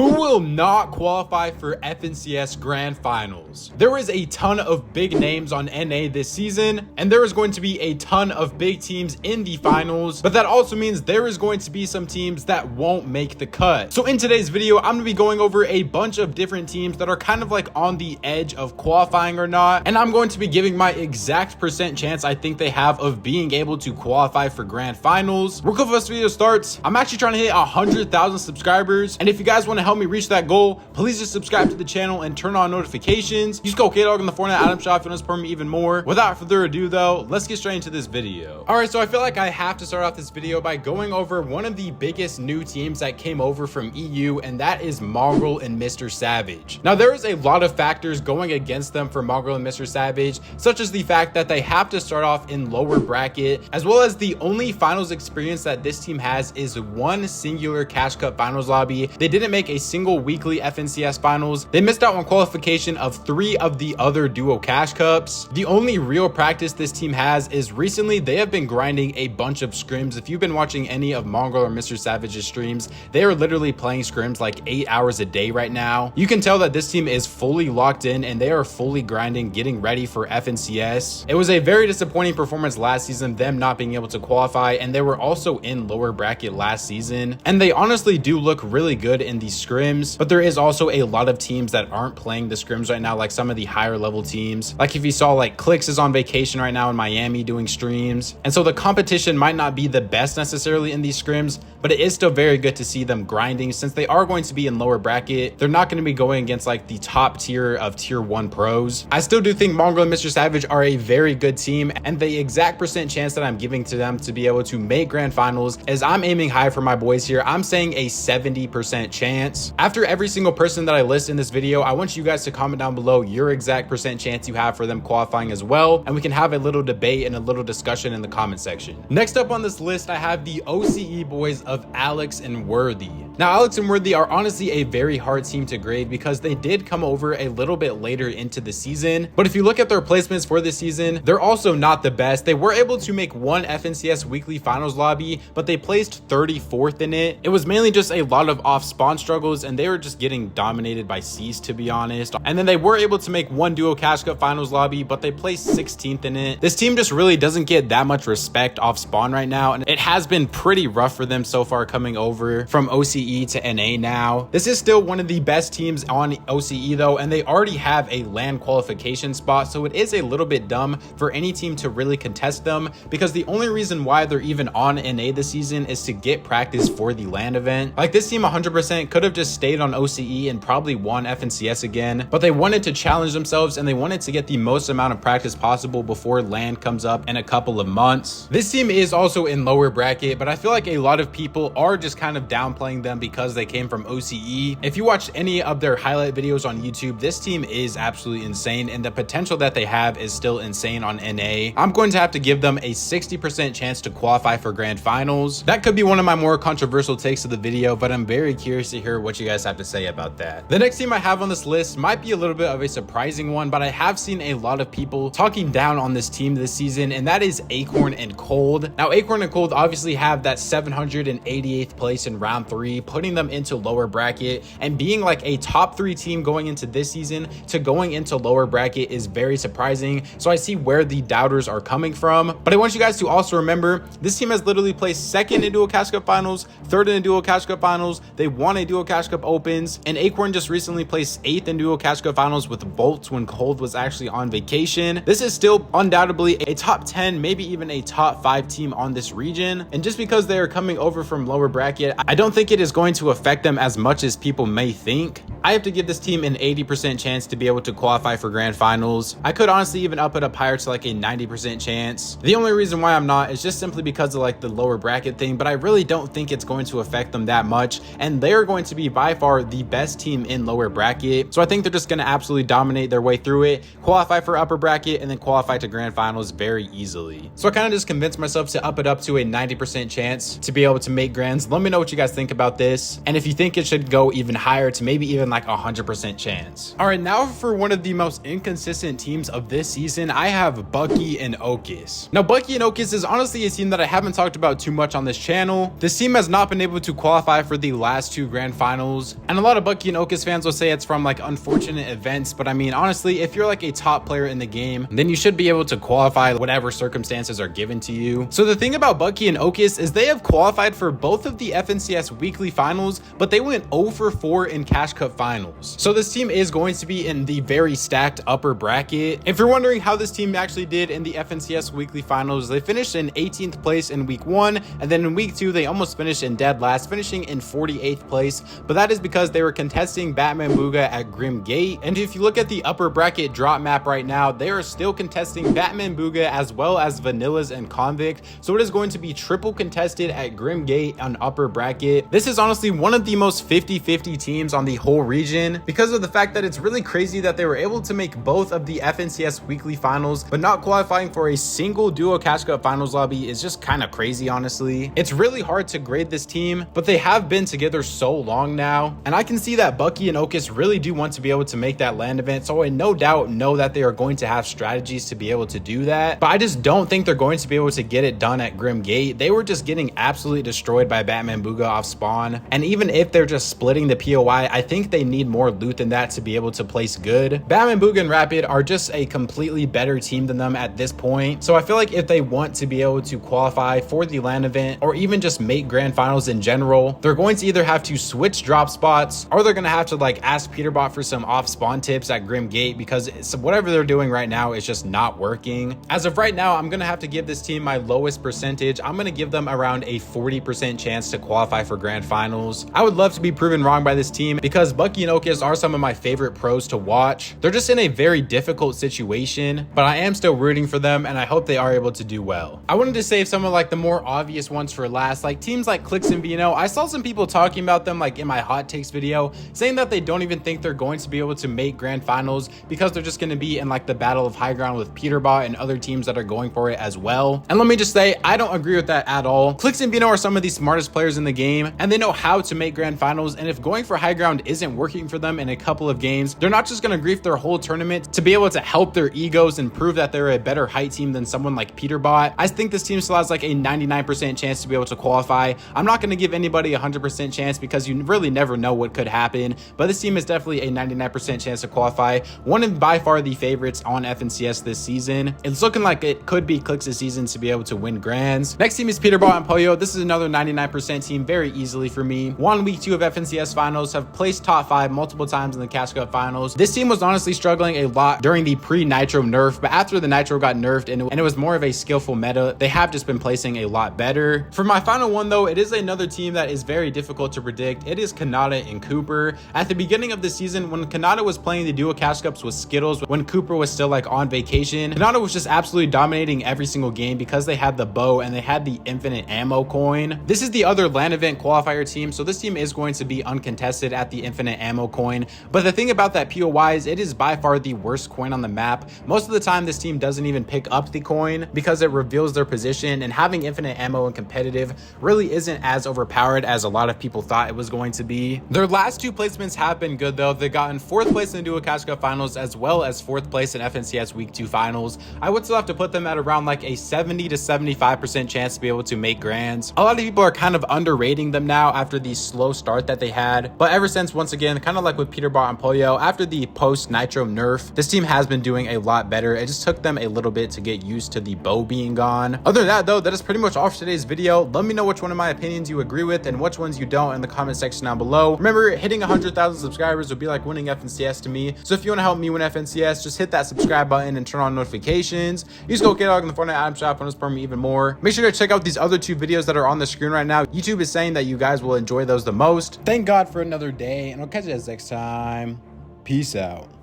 Who will not qualify for FNCS Grand Finals? There is a ton of big names on NA this season, and there is going to be a ton of big teams in the finals, but that also means there is going to be some teams that won't make the cut. So in today's video, I'm gonna be going over a bunch of different teams that are kind of like on the edge of qualifying or not, and I'm going to be giving my exact percent chance I think they have of being able to qualify for Grand Finals. Real quick before this video starts, I'm actually trying to hit 100,000 subscribers, and if you guys want to help me reach that goal, please just subscribe to the channel and turn on notifications. Use code KDog in the Fortnite item shop if you want to support me even more. Without further ado though, let's get straight into this video. All right, so I feel like I have to start off this video by going over one of the biggest new teams that came over from EU, and that is Mongrel and Mr. Savage. Now there is a lot of factors going against them for Mongrel and Mr. Savage, such as the fact that they have to start off in lower bracket, as well as the only finals experience that this team has is one singular Cash Cup finals lobby. They didn't make a single weekly FNCS finals. They missed out on qualification of 3 of the other duo Cash Cups. The only real practice this team has is recently they have been grinding a bunch of scrims. If you've been watching any of Mongrel or Mr. Savage's streams, they are literally playing scrims like 8 hours a day right now. You can tell that this team is fully locked in and they are fully grinding, getting ready for FNCS. It was a very disappointing performance last season, them not being able to qualify, and they were also in lower bracket last season, and they honestly do look really good in these scrims, but there is also a lot of teams that aren't playing the scrims right now, like some of the higher level teams. Like if you saw, like Clicks is on vacation right now in Miami doing streams, and so the competition might not be the best necessarily in these scrims, but it is still very good to see them grinding since they are going to be in lower bracket. They're not going to be going against like the top tier of tier 1 pros. I still do think Mongrel and Mr. Savage are a very good team, and the exact percent chance that I'm giving to them to be able to make Grand Finals is I'm aiming high for my boys here. I'm saying a 70% chance. After every single person that I list in this video, I want you guys to comment down below your exact percent chance you have for them qualifying as well, and we can have a little debate and a little discussion in the comment section. Next up on this list, I have the OCE boys of Alex and Worthy. Now Alex and Worthy are honestly a very hard team to grade because they did come over a little bit later into the season, but if you look at their placements for this season, they're also not the best. They were able to make one FNCS weekly finals lobby, but they placed 34th in it. It was mainly just a lot of off spawn struggles, and they were just getting dominated by Cease, to be honest. And then they were able to make one duo Cash Cup finals lobby, but they placed 16th in it. This team just really doesn't get that much respect off spawn right now, and it has been pretty rough for them so far coming over from OCE to NA now. This is still one of the best teams on OCE though, and they already have a LAN qualification spot, so it is a little bit dumb for any team to really contest them, because the only reason why they're even on NA this season is to get practice for the LAN event. Like this team 100% could have just stayed on OCE and probably won FNCS again, but they wanted to challenge themselves and they wanted to get the most amount of practice possible before LAN comes up in a couple of months. This team is also in lower bracket, but I feel like a lot of people are just kind of downplaying them because they came from OCE. If you watch any of their highlight videos on YouTube, this team is absolutely insane, and the potential that they have is still insane on NA. I'm going to have to give them a 60% chance to qualify for Grand Finals. That could be one of my more controversial takes of the video, but I'm very curious to hear what you guys have to say about that. The next team I have on this list might be a little bit of a surprising one, but I have seen a lot of people talking down on this team this season, and that is Acorn and Cold. Now Acorn and Cold obviously have that 788th place in round 3, putting them into lower bracket, and being like a top 3 team going into this season to going into lower bracket is very surprising. So I see where the doubters are coming from, but I want you guys to also remember this team has literally placed 2nd in duo Cash Cup finals, 3rd in duo Cash Cup finals. They won a duo Cash Cup opens, and Acorn just recently placed 8th in duo Cash Cup finals with Bolts when Cold was actually on vacation. This is still undoubtedly a top 10, maybe even a top 5 team on this region, and just because they are coming over from lower bracket, I don't think it is going to affect them as much as people may think. I have to give this team an 80% chance to be able to qualify for Grand Finals. I could honestly even up it up higher to like a 90% chance. The only reason why I'm not is just simply because of like the lower bracket thing, but I really don't think it's going to affect them that much, and they're going to be by far the best team in lower bracket. So I think they're just going to absolutely dominate their way through it, qualify for upper bracket, and then qualify to Grand Finals very easily. So I kind of just convinced myself to up it up to a 90% chance to be able to make Grands. Let me know what you guys think about this, and if you think it should go even higher to maybe even like 100% chance. All right, now for one of the most inconsistent teams of this season, I have Bucky and Ocus. Now Bucky and Ocus is honestly a team that I haven't talked about too much on this channel. This team has not been able to qualify for the last 2 Grand Finals finals. And a lot of Bucky and Ocas fans will say it's from like unfortunate events, but I mean, honestly, if you're like a top player in the game, then you should be able to qualify whatever circumstances are given to you. So the thing about Bucky and Ocas is they have qualified for both of the FNCS weekly finals, but they went 0 for 4 in Cash Cup finals. So this team is going to be in the very stacked upper bracket. If you're wondering how this team actually did in the FNCS weekly finals, they finished in 18th place in week 1, and then in week 2 they almost finished in dead last, finishing in 48th place, but that is because they were contesting Batman Booga at Grim Gate. And if you look at the upper bracket drop map right now, they are still contesting Batman Booga as well as Vanillas and Convict, so it is going to be triple contested at Grim Gate on upper bracket. This is honestly one of the most 50-50 teams on the whole region because of the fact that it's really crazy that they were able to make both of the FNCS weekly finals but not qualifying for a single duo Cash Cup finals lobby is just kind of crazy. Honestly, it's really hard to grade this team, but they have been together so long now, and I can see that Bucky and Ocas really do want to be able to make that land event, so I no doubt know that they are going to have strategies to be able to do that, but I just don't think they're going to be able to get it done at Grim Gate. They were just getting absolutely destroyed by Batman Booga off spawn, and even if they're just splitting the POI, I think they need more loot than that to be able to place good. Batman Booga and Rapid are just a completely better team than them at this point, so I feel like if they want to be able to qualify for the LAN event or even just make grand finals in general, they're going to either have to switch drop spots or they're going to have to like ask Peterbot for some off spawn tips at Grim Gate, because whatever they're doing right now is just not working. As of right now, I'm going to have to give this team my lowest percentage. I'm going to give them around a 40% chance to qualify for grand finals. I would love to be proven wrong by this team because Bucky and Ocas are some of my favorite pros to watch. They're just in a very difficult situation, but I am still rooting for them and I hope they are able to do well. I wanted to save some of like the more obvious ones for last, like teams like Clicks and Vino. I saw some people talking about them like in my hot takes video, saying that they don't even think they're going to be able to make grand finals because they're just going to be in like the battle of high ground with Peterbot and other teams that are going for it as well. And let me just say, I don't agree with that at all. Clicks and Vino are some of the smartest players in the game and they know how to make grand finals, and if going for high ground isn't working for them in a couple of games, they're not just going to grief their whole tournament to be able to help their egos and prove that they're a better height team than someone like Peterbot. I think this team still has like a 99% chance to be able to qualify. I'm not going to give anybody a 100% chance because you really never know what could happen, but this team is definitely a 99% chance to qualify. One of by far the favorites on FNCS this season. It's looking like it could be Clicks' season to be able to win grands. Next team is Peterbot and Pollo. This is another 99% team very easily for me. Won week 2 of FNCS finals, have placed top 5 multiple times in the Cash Cup finals. This team was honestly struggling a lot during the pre-Nitro nerf, but after the Nitro got nerfed and it was more of a skillful meta, they have just been placing a lot better. For my final one though, it is another team that is very difficult to predict. It is Kanata and Cooper. At the beginning of the season, when Kanata was playing the duo Cash Cups with Skittles, when Cooper was still like on vacation, Kanata was just absolutely dominating every single game because they had the bow and they had the infinite ammo coin. This is the other LAN event qualifier team, so this team is going to be uncontested at the infinite ammo coin. But the thing about that POI is it is by far the worst coin on the map. Most of the time this team doesn't even pick up the coin because it reveals their position, and having infinite ammo and competitive really isn't as overpowered as a lot of people thought it was going to be. Their last 2 placements have been good though. They've gotten 4th place in the duo Cash Cup finals as well as 4th place in FNCS week 2 finals. I would still have to put them at around like a 70 to 75% chance to be able to make grands. A lot of people are kind of underrating them now after the slow start that they had, but ever since, once again, kind of like with Peterbot and Pollo, after the post Nitro nerf, this team has been doing a lot better. It just took them a little bit to get used to the bow being gone. Other than that though, that is pretty much all for today's video. Let me know which one of my opinions you agree with and which ones you don't in the comment section down below. Remember, hitting 100,000 subscribers would be like winning FNCS to me, so if you want to help me win FNCS, just hit that subscribe button and turn on notifications. Use code KDOG in the Fortnite item shop and support me even more. Make sure to check out these other 2 videos that are on the screen right now. YouTube is saying that you guys will enjoy those the most. Thank God for another day, and I'll catch you guys next time. Peace out.